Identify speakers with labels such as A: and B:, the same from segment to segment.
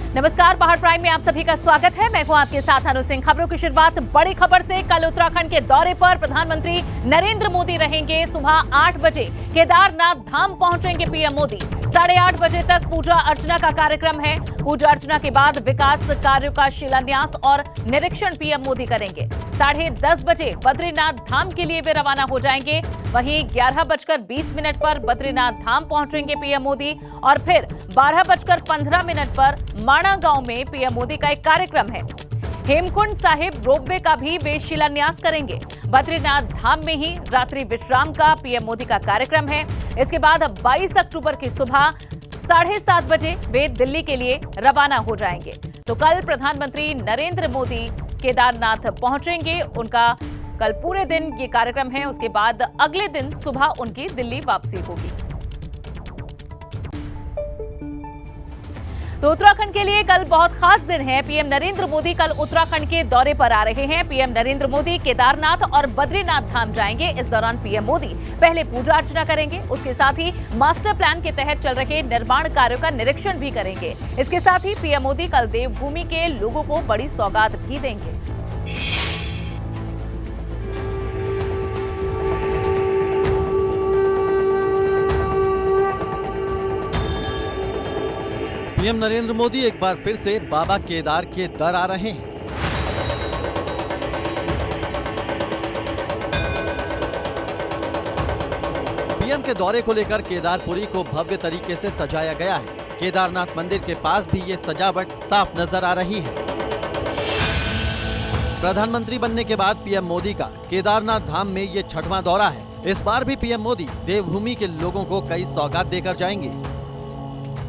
A: नमस्कार, पहाड़ प्राइम में आप सभी का स्वागत है। मैं हूं आपके साथ अनु सिंह। खबरों की शुरुआत बड़ी खबर से। कल उत्तराखंड के दौरे पर प्रधानमंत्री नरेंद्र मोदी रहेंगे। सुबह 8 बजे केदारनाथ धाम पहुंचेंगे पीएम मोदी। 8:30 बजे तक पूजा अर्चना का कार्यक्रम है। पूजा अर्चना के बाद विकास कार्यों का शिलान्यास और निरीक्षण पीएम मोदी करेंगे। 10:30 बजे बद्रीनाथ धाम के लिए वे रवाना हो जाएंगे। वहीं 11:20 पर बद्रीनाथ धाम पहुंचेंगे पीएम मोदी और फिर 12:15 पर माणा गांव में पीएम मोदी का एक कार्यक्रम है। हेमकुंड साहिब रोपवे का भी वे शिलान्यास करेंगे। बद्रीनाथ धाम में ही रात्रि विश्राम का पीएम मोदी का कार्यक्रम है। इसके बाद 22 अक्टूबर की सुबह 7:30 बजे वे दिल्ली के लिए रवाना हो जाएंगे। तो कल प्रधानमंत्री नरेंद्र मोदी केदारनाथ पहुंचेंगे। उनका कल पूरे दिन ये कार्यक्रम है। उसके बाद अगले दिन सुबह उनकी दिल्ली वापसी होगी। तो उत्तराखंड के लिए कल बहुत खास दिन है। पीएम नरेंद्र मोदी कल उत्तराखंड के दौरे पर आ रहे हैं। पीएम नरेंद्र मोदी केदारनाथ और बद्रीनाथ धाम जाएंगे। इस दौरान पीएम मोदी पहले पूजा अर्चना करेंगे। उसके साथ ही मास्टर प्लान के तहत चल रहे निर्माण कार्यों का निरीक्षण भी करेंगे। इसके साथ ही पीएम मोदी कल देवभूमि के लोगों को बड़ी सौगात भी देंगे।
B: पीएम नरेंद्र मोदी एक बार फिर से बाबा केदार के दर आ रहे हैं। पीएम के दौरे को लेकर केदारपुरी को भव्य तरीके से सजाया गया है। केदारनाथ मंदिर के पास भी ये सजावट साफ नजर आ रही है। प्रधानमंत्री बनने के बाद पीएम मोदी का केदारनाथ धाम में ये 6वां दौरा है। इस बार भी पीएम मोदी देवभूमि के लोगों को कई सौगात देकर जाएंगे।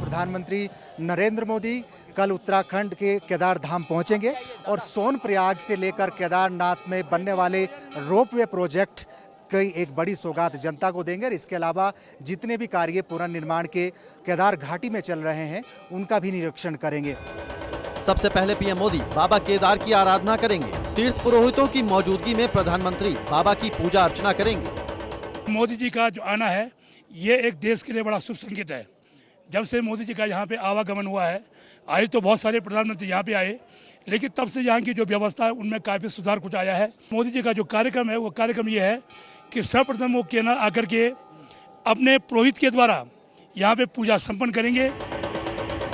C: प्रधानमंत्री नरेंद्र मोदी कल उत्तराखंड के केदार धाम पहुंचेंगे और सोनप्रयाग से लेकर केदारनाथ में बनने वाले रोपवे प्रोजेक्ट की एक बड़ी सौगात जनता को देंगे। इसके अलावा जितने भी कार्य पुनर्निर्माण के केदार घाटी में चल रहे हैं उनका भी निरीक्षण करेंगे।
B: सबसे पहले पीएम मोदी बाबा केदार की आराधना करेंगे। तीर्थ पुरोहितों की मौजूदगी में प्रधानमंत्री बाबा की पूजा अर्चना करेंगे।
D: मोदी जी का जो आना है ये एक देश के लिए बड़ा शुभ संकेत है। जब से मोदी जी का यहाँ पे आवागमन हुआ है, आए तो बहुत सारे प्रधानमंत्री यहाँ पे आए, लेकिन तब से यहाँ की जो व्यवस्था है उनमें काफ़ी सुधार कुछ आया है। मोदी जी का जो कार्यक्रम है वो कार्यक्रम ये है कि सर्वप्रथम वो केदार आकर के अपने पुरोहित के द्वारा यहाँ पे पूजा संपन्न करेंगे।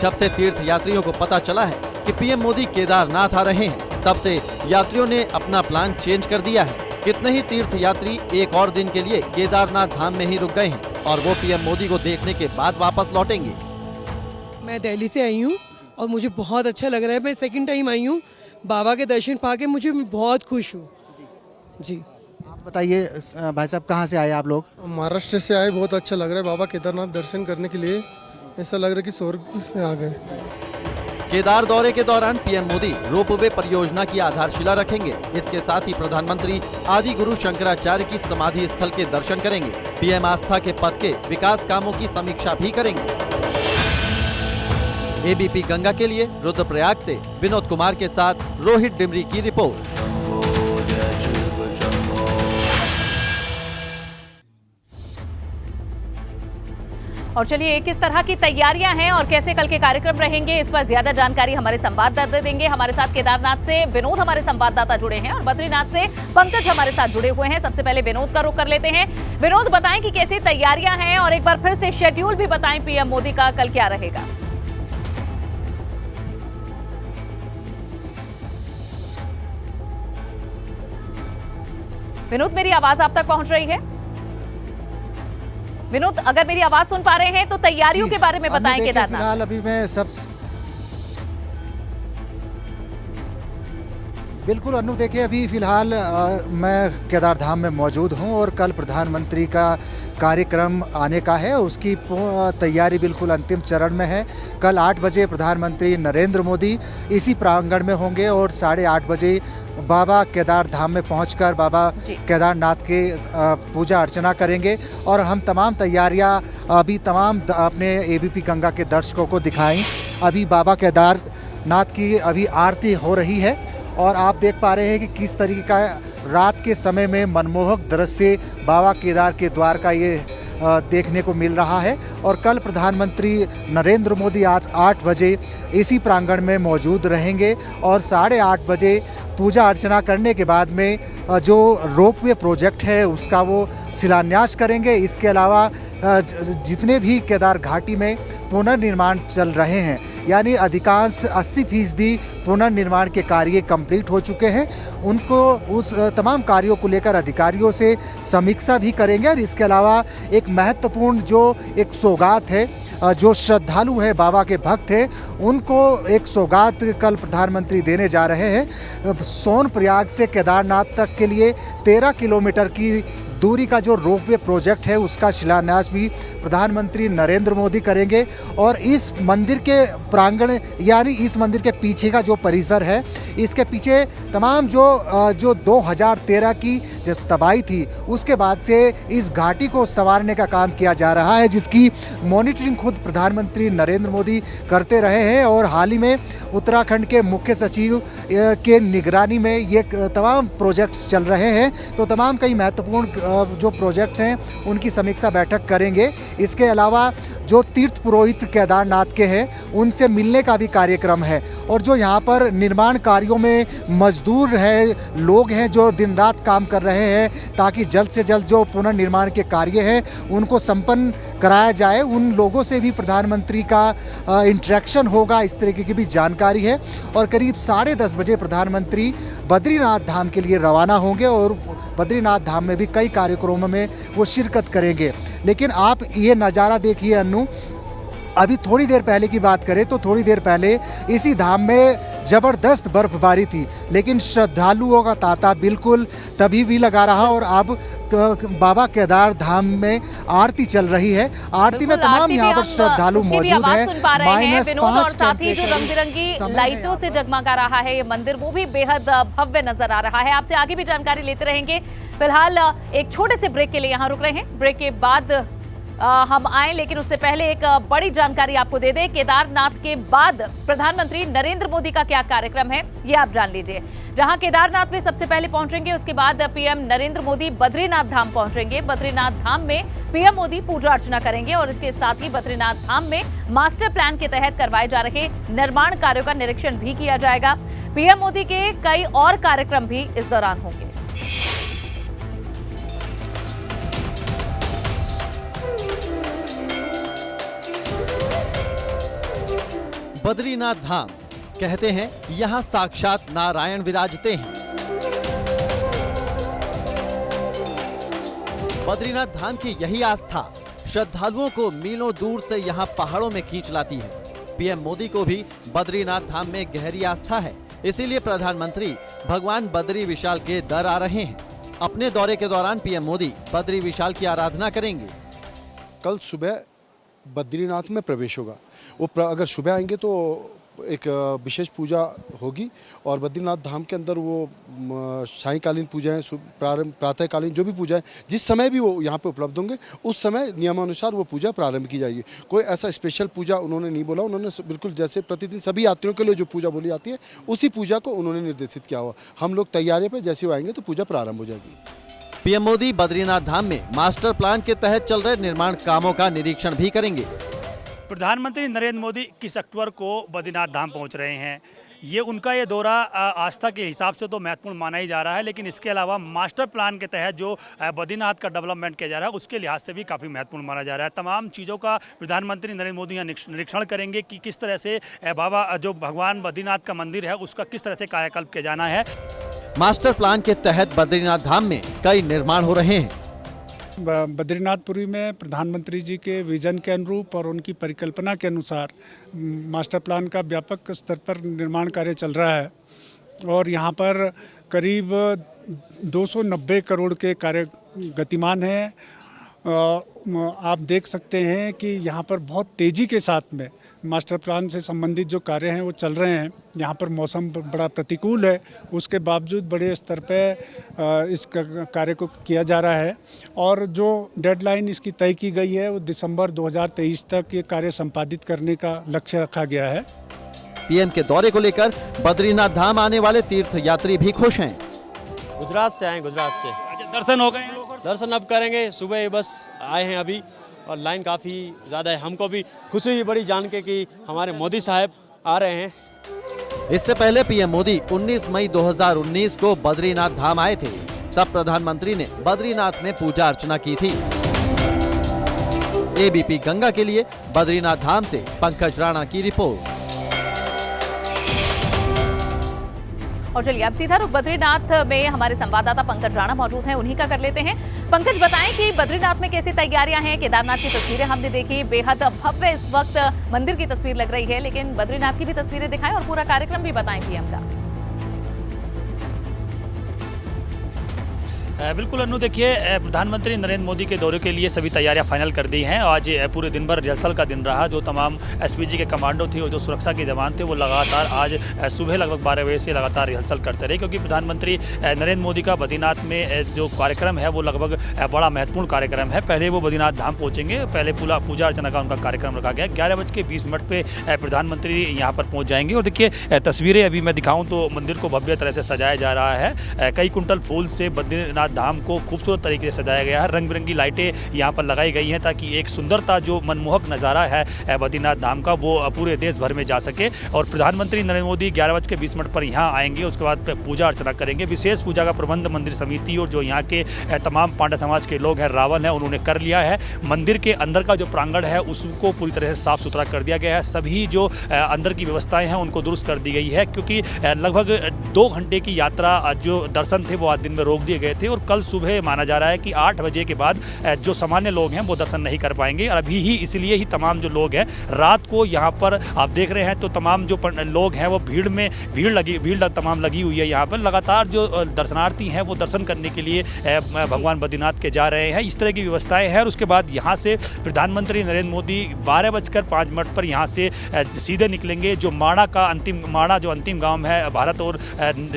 B: जब से तीर्थ यात्रियों को पता चला है कि पीएम मोदी केदारनाथ आ रहे हैं, तब से यात्रियों ने अपना प्लान चेंज कर दिया है। कितने ही तीर्थ यात्री एक और दिन के लिए केदारनाथ धाम में ही रुक गए हैं और वो पीएम मोदी को देखने के बाद वापस लौटेंगे।
E: मैं दिल्ली से आई हूँ और मुझे बहुत अच्छा लग रहा है। मैं सेकंड टाइम आई हूँ। बाबा के दर्शन पाके मुझे बहुत खुश हूँ जी।
C: आप बताइए भाई साहब, कहाँ से आए आप लोग?
F: महाराष्ट्र से आए। बहुत अच्छा लग रहा है बाबा केदारनाथ दर्शन करने के लिए। ऐसा लग रहा है कि स्वर्ग से आ गए।
B: केदार दौरे के दौरान पीएम मोदी रोपवे परियोजना की आधारशिला रखेंगे। इसके साथ ही प्रधानमंत्री आदि गुरु शंकराचार्य की समाधि स्थल के दर्शन करेंगे। पीएम आस्था के पथ के विकास कामों की समीक्षा भी करेंगे। एबीपी गंगा के लिए रुद्रप्रयाग से विनोद कुमार के साथ रोहित डिमरी की रिपोर्ट।
A: और चलिए, किस तरह की तैयारियां हैं और कैसे कल के कार्यक्रम रहेंगे, इस पर ज्यादा जानकारी हमारे संवाददाता देंगे। हमारे साथ केदारनाथ से विनोद हमारे संवाददाता जुड़े हैं और बद्रीनाथ से पंकज हमारे साथ जुड़े हुए हैं। सबसे पहले विनोद का रुख कर लेते हैं। विनोद, बताएं कि कैसी तैयारियां हैं और एक बार फिर से शेड्यूल भी बताएं पीएम मोदी का कल क्या रहेगा। विनोद, मेरी आवाज आप तक पहुंच रही है? विनोद, अगर मेरी आवाज सुन पा रहे हैं तो तैयारियों के बारे में बताएं केदारनाथ।
C: फिलहाल अभी मैं बिल्कुल अनु, देखिए अभी फिलहाल मैं केदार धाम में मौजूद हूं और कल प्रधानमंत्री का कार्यक्रम आने का है। उसकी तैयारी बिल्कुल अंतिम चरण में है। कल 8 बजे प्रधानमंत्री नरेंद्र मोदी इसी प्रांगण में होंगे और 8:30 बजे बाबा केदार धाम में पहुंचकर बाबा केदारनाथ के पूजा अर्चना करेंगे। और हम तमाम तैयारियां अभी तमाम अपने एबीपी गंगा के दर्शकों को दिखाएं। अभी बाबा केदारनाथ की अभी आरती हो रही है और आप देख पा रहे हैं कि किस तरीके का रात के समय में मनमोहक दृश्य बाबा केदार के द्वार का ये देखने को मिल रहा है। और कल प्रधानमंत्री नरेंद्र मोदी 8 बजे इसी प्रांगण में मौजूद रहेंगे और 8:30 बजे पूजा अर्चना करने के बाद में जो रोपवे प्रोजेक्ट है उसका वो शिलान्यास करेंगे। इसके अलावा जितने भी केदार घाटी में पुनर्निर्माण चल रहे हैं, यानी अधिकांश 80% पुनर्निर्माण के कार्य कंप्लीट हो चुके हैं, उनको उस तमाम कार्यों को लेकर अधिकारियों से समीक्षा भी करेंगे। और इसके अलावा एक महत्वपूर्ण जो एक सौगात है, जो श्रद्धालु है, बाबा के भक्त हैं, उनको एक सौगात कल प्रधानमंत्री देने जा रहे हैं। सोनप्रयाग से केदारनाथ तक के लिए 13 किलोमीटर की दूरी का जो रोपवे प्रोजेक्ट है उसका शिलान्यास भी प्रधानमंत्री नरेंद्र मोदी करेंगे। और इस मंदिर के प्रांगण, यानी इस मंदिर के पीछे का जो परिसर है, इसके पीछे तमाम जो 2013 की जो तबाही थी उसके बाद से इस घाटी को संवारने का काम किया जा रहा है, जिसकी मॉनिटरिंग खुद प्रधानमंत्री नरेंद्र मोदी करते रहे हैं। और हाल ही में उत्तराखंड के मुख्य सचिव के निगरानी में ये तमाम प्रोजेक्ट्स चल रहे हैं। तो तमाम कई महत्वपूर्ण जो प्रोजेक्ट्स हैं उनकी समीक्षा बैठक करेंगे। इसके अलावा जो तीर्थ पुरोहित केदारनाथ के हैं उनसे मिलने का भी कार्यक्रम है। और जो यहाँ पर निर्माण कार्यों में मजदूर हैं, लोग हैं जो दिन रात काम कर रहे हैं ताकि जल्द से जल्द जो पुनर्निर्माण के कार्य हैं उनको संपन्न कराया जाए, उन लोगों से भी प्रधानमंत्री का इंटरेक्शन होगा, इस तरीके की भी जानकारी है। और करीब 10:30 बजे प्रधानमंत्री बद्रीनाथ धाम के लिए रवाना होंगे और बद्रीनाथ धाम में भी कई कार्यक्रमों में वो शिरकत करेंगे। लेकिन आप ये नज़ारा देखिए अन्नू, अभी थोड़ी देर पहले की बात करें तो थोड़ी देर पहले इसी धाम में ज़बरदस्त बर्फबारी थी, लेकिन श्रद्धालुओं का तांता बिल्कुल तभी भी लगा रहा। और अब बाबा केदार धाम में आरती चल रही है। आरती में तमाम यहाँ पर श्रद्धालु मौजूद हैं।
A: -5 और साथ ही जो रंग बिरंगी लाइटों से जगमगा रहा है ये मंदिर, वो भी बेहद भव्य नजर आ रहा है। आपसे आगे भी जानकारी लेते रहेंगे। फिलहाल एक छोटे से ब्रेक के लिए यहाँ रुक रहे हैं। ब्रेक के बाद हम आए, लेकिन उससे पहले एक बड़ी जानकारी आपको दे दें। केदारनाथ के बाद प्रधानमंत्री नरेंद्र मोदी का क्या कार्यक्रम है ये आप जान लीजिए। जहां केदारनाथ में सबसे पहले पहुंचेंगे, उसके बाद पीएम नरेंद्र मोदी बद्रीनाथ धाम पहुंचेंगे। बद्रीनाथ धाम में पीएम मोदी पूजा अर्चना करेंगे और इसके साथ ही बद्रीनाथ धाम में मास्टर प्लान के तहत करवाए जा रहे निर्माण कार्यों का निरीक्षण भी किया जाएगा। पीएम मोदी के कई और कार्यक्रम भी इस दौरान होंगे।
B: बद्रीनाथ धाम, कहते हैं यहाँ साक्षात नारायण विराजते हैं। बद्रीनाथ धाम की यही आस्था श्रद्धालुओं को मीलों दूर से यहाँ पहाड़ों में खींच लाती है। पीएम मोदी को भी बद्रीनाथ धाम में गहरी आस्था है, इसीलिए प्रधानमंत्री भगवान बद्री विशाल के दर आ रहे हैं। अपने दौरे के दौरान पीएम मोदी बद्री विशाल की आराधना करेंगे।
G: कल सुबह बद्रीनाथ में प्रवेश होगा। वो अगर सुबह आएंगे तो एक विशेष पूजा होगी और बद्रीनाथ धाम के अंदर वो सायंकालीन पूजाएं, प्रातःकालीन जो भी पूजा है, जिस समय भी वो यहाँ पे उपलब्ध होंगे उस समय नियमानुसार वो पूजा प्रारंभ की जाएगी। कोई ऐसा स्पेशल पूजा उन्होंने नहीं बोला, उन्होंने बिल्कुल जैसे प्रतिदिन सभी यात्रियों के लिए जो पूजा बोली जाती है उसी पूजा को उन्होंने निर्देशित किया हुआ। हम लोग तैयारी पर जैसे वो आएंगे तो पूजा प्रारंभ हो जाएगी।
B: पीएम मोदी बद्रीनाथ धाम में मास्टर प्लान के तहत चल रहे निर्माण कामों का निरीक्षण भी करेंगे।
H: प्रधानमंत्री नरेंद्र मोदी 21 अक्टूबर को बद्रीनाथ धाम पहुंच रहे हैं। ये उनका ये दौरा आस्था के हिसाब से तो महत्वपूर्ण माना ही जा रहा है, लेकिन इसके अलावा मास्टर प्लान के तहत जो बद्रीनाथ का डेवलपमेंट किया जा रहा है उसके लिहाज से भी काफ़ी महत्वपूर्ण माना जा रहा है। तमाम चीज़ों का प्रधानमंत्री नरेंद्र मोदी यहाँ निरीक्षण करेंगे कि किस तरह से बाबा जो भगवान बद्रीनाथ का मंदिर है उसका किस तरह से कायाकल्प किया जाना है।
B: मास्टर प्लान के तहत बद्रीनाथ धाम में कई निर्माण हो रहे हैं।
I: बद्रीनाथपुरी में प्रधानमंत्री जी के विजन के अनुरूप और उनकी परिकल्पना के अनुसार मास्टर प्लान का व्यापक स्तर पर निर्माण कार्य चल रहा है और यहाँ पर करीब 290 करोड़ के कार्य गतिमान हैं। आप देख सकते हैं कि यहाँ पर बहुत तेज़ी के साथ में मास्टर प्लान से संबंधित जो कार्य हैं वो चल रहे हैं। यहाँ पर मौसम बड़ा प्रतिकूल है, उसके बावजूद बड़े स्तर पे इस कार्य को किया जा रहा है और जो डेडलाइन इसकी तय की गई है वो दिसंबर 2023 तक ये कार्य संपादित करने का लक्ष्य रखा गया है।
B: पीएम के दौरे को लेकर बद्रीनाथ धाम आने वाले तीर्थ यात्री भी खुश हैं।
J: गुजरात से आए, गुजरात से।
H: अच्छा, दर्शन हो गए?
J: दर्शन अब करेंगे। सुबह ही बस आए हैं अभी और लाइन काफ़ी ज़्यादा है। हमको भी खुशी हुई बड़ी जान के कि हमारे मोदी साहब आ रहे हैं।
B: इससे पहले पीएम मोदी 19 मई 2019 को बद्रीनाथ धाम आए थे। तब प्रधानमंत्री ने बद्रीनाथ में पूजा अर्चना की थी। एबीपी गंगा के लिए बद्रीनाथ धाम से पंकज राणा की रिपोर्ट।
A: और चलिए अब सीधा रुख बद्रीनाथ में हमारे संवाददाता पंकज राणा मौजूद हैं, उन्हीं का कर लेते हैं। पंकज, बताएं कि बद्रीनाथ में कैसी तैयारियां हैं। केदारनाथ की तस्वीरें हमने देखी, बेहद भव्य इस वक्त मंदिर की तस्वीर लग रही है, लेकिन बद्रीनाथ की भी तस्वीरें दिखाएं और पूरा कार्यक्रम भी बताएं पीएम का।
H: बिल्कुल अनु, देखिए प्रधानमंत्री नरेंद्र मोदी के दौरे के लिए सभी तैयारियां फाइनल कर दी हैं। आज पूरे दिन भर रिहर्सल का दिन रहा। जो तमाम एसपीजी के कमांडो थे और जो सुरक्षा के जवान थे वो लगातार आज सुबह लगभग 12 बजे से लगातार रिहर्सल करते रहे, क्योंकि प्रधानमंत्री नरेंद्र मोदी का बद्रीनाथ में जो कार्यक्रम है वो लगभग बड़ा महत्वपूर्ण कार्यक्रम है। पहले वो बद्रीनाथ धाम पहुँचेंगे, पहले पूजा अर्चना का उनका कार्यक्रम रखा गया। 11:20 पर प्रधानमंत्री यहाँ पर पहुँच जाएंगे। और देखिए तस्वीरें अभी मैं दिखाऊँ तो मंदिर को भव्य तरह से सजाया जा रहा है। कई कुंटल फूल से बद्रीनाथ धाम को खूबसूरत तरीके से सजाया गया है। रंग बिरंगी लाइटें यहाँ पर लगाई गई हैं ताकि एक सुंदरता, जो मनमोहक नज़ारा है बद्रीनाथ धाम का, वो पूरे देश भर में जा सके। और प्रधानमंत्री नरेंद्र मोदी 11:20 पर यहाँ आएंगे, उसके बाद पूजा अर्चना करेंगे। विशेष पूजा का प्रबंध मंदिर समिति और जो यहाँ के तमाम पांडा समाज के लोग हैं, रावण है, उन्होंने कर लिया है। मंदिर के अंदर का जो प्रांगण है उसको पूरी तरह से साफ सुथरा कर दिया गया है। सभी जो अंदर की व्यवस्थाएं हैं उनको दुरुस्त कर दी गई है, क्योंकि लगभग 2 घंटे की यात्रा जो दर्शन थे वो आज दिन में रोक दिए गए थे। और कल सुबह माना जा रहा है कि 8 बजे के बाद जो सामान्य लोग हैं वो दर्शन नहीं कर पाएंगे। और अभी ही इसलिए ही तमाम जो लोग हैं रात को यहाँ पर आप देख रहे हैं तो तमाम जो लोग हैं वो भीड़ तमाम लगी हुई है। यहाँ पर लगातार जो दर्शनार्थी हैं वो दर्शन करने के लिए भगवान बद्रीनाथ के जा रहे हैं। इस तरह की व्यवस्थाएं हैं। और उसके बाद यहाँ से प्रधानमंत्री नरेंद्र मोदी 12:05 पर यहाँ से सीधे निकलेंगे। जो माणा जो अंतिम गाँव है भारत और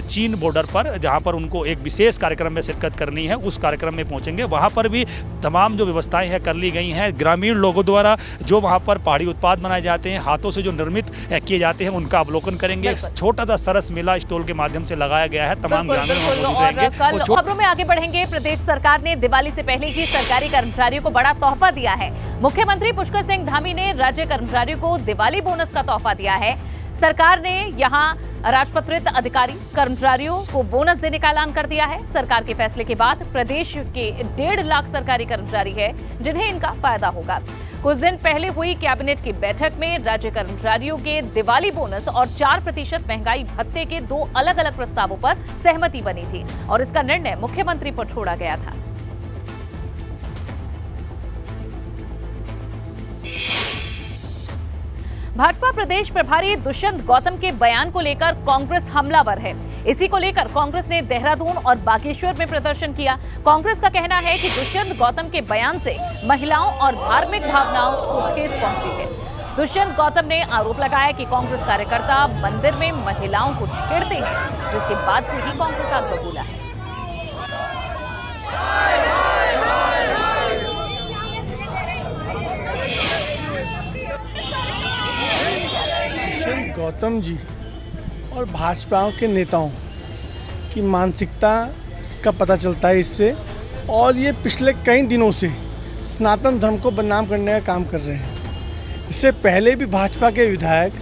H: चीन बॉर्डर पर, जहाँ पर उनको एक विशेष कार्यक्रम में शिरकत करनी है, उस कार्यक्रम में पहुंचेंगे। वहां पर भी तमाम जो व्यवस्थाएं हैं कर ली गई हैं। ग्रामीण लोगों द्वारा जो वहां पर पहाड़ी उत्पाद बनाए जाते हैं, हाथों से जो निर्मित किए जाते हैं, उनका अवलोकन करेंगे। छोटा सा सरस मेला स्टॉल के माध्यम से लगाया गया है। तमाम ग्रामीण
A: खबरों में आगे बढ़ेंगे। प्रदेश सरकार ने दिवाली से पहले ही सरकारी कर्मचारियों को बड़ा तोहफा दिया है। मुख्यमंत्री पुष्कर सिंह धामी ने राज्य कर्मचारियों को दिवाली बोनस का तोहफा दिया है। सरकार ने यहां राजपत्रित अधिकारी कर्मचारियों को बोनस देने का ऐलान कर दिया है। सरकार के फैसले के बाद प्रदेश के 1.5 लाख सरकारी कर्मचारी हैं जिन्हें इनका फायदा होगा। कुछ दिन पहले हुई कैबिनेट की बैठक में राज्य कर्मचारियों के दिवाली बोनस और 4% महंगाई भत्ते के 2 अलग-अलग प्रस्तावों पर सहमति बनी थी और इसका निर्णय मुख्यमंत्री पर छोड़ा गया था। भाजपा प्रदेश प्रभारी दुष्यंत गौतम के बयान को लेकर कांग्रेस हमलावर है। इसी को लेकर कांग्रेस ने देहरादून और बागेश्वर में प्रदर्शन किया। कांग्रेस का कहना है कि दुष्यंत गौतम के बयान से महिलाओं और धार्मिक भावनाओं को ठेस पहुंची है। दुष्यंत गौतम ने आरोप लगाया कि कांग्रेस कार्यकर्ता मंदिर में महिलाओं को छेड़ते हैं, जिसके बाद से ही कांग्रेस आग बबूला है।
F: गौतम जी और भाजपा के नेताओं की मानसिकता का पता चलता है इससे, और ये पिछले कई दिनों से सनातन धर्म को बदनाम करने का काम कर रहे हैं। इससे पहले भी भाजपा के विधायक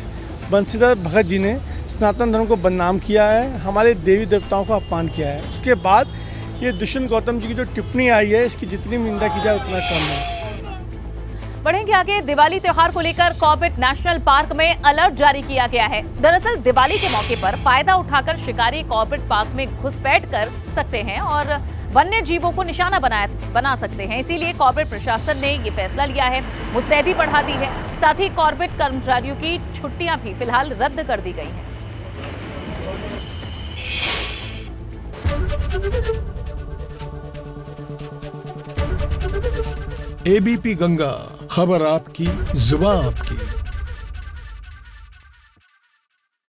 F: बंशीधर भगत जी ने सनातन धर्म को बदनाम किया है, हमारे देवी देवताओं को अपमान किया है। उसके बाद ये दुष्यंत गौतम जी की जो टिप्पणी आई है, इसकी जितनी निंदा की जाए उतना कम है।
A: बढ़ेंगे आगे। दिवाली त्योहार को लेकर कॉर्बेट नेशनल पार्क में अलर्ट जारी किया गया है। दरअसल दिवाली के मौके पर फायदा उठाकर शिकारी कॉर्बेट पार्क में घुसपैठ कर सकते हैं और वन्य जीवों को निशाना बना सकते हैं। इसीलिए कॉर्बेट प्रशासन ने ये फैसला लिया है, मुस्तैदी बढ़ा दी है। साथ ही कॉर्बेट कर्मचारियों की छुट्टियां भी फिलहाल रद्द कर दी गई हैं।
K: एबीपी गंगा, खबर आपकी, जुबान आपकी।